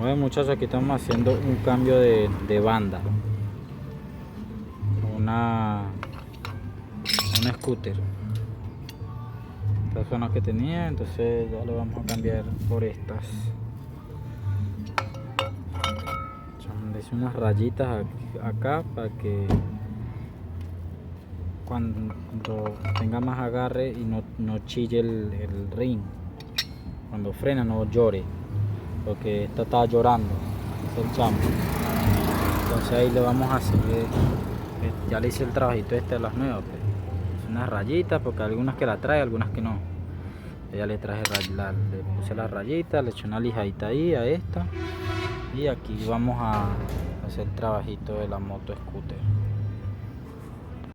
Como ven, muchachos, aquí estamos haciendo un cambio de banda. Una scooter. Estas son las que tenía, entonces ya lo vamos a cambiar por estas. Son unas rayitas acá para que cuando tenga más agarre y no chille el ring. Cuando frena no llore, porque esta está llorando, es el chamo. Entonces ahí le vamos a hacer, ya le hice el trabajito este a las nuevas, pues. Unas rayitas, porque algunas que la trae, algunas que no. Ya le traje le puse las rayitas, le eché una lijadita ahí a esta, y aquí vamos a hacer el trabajito de la moto scooter.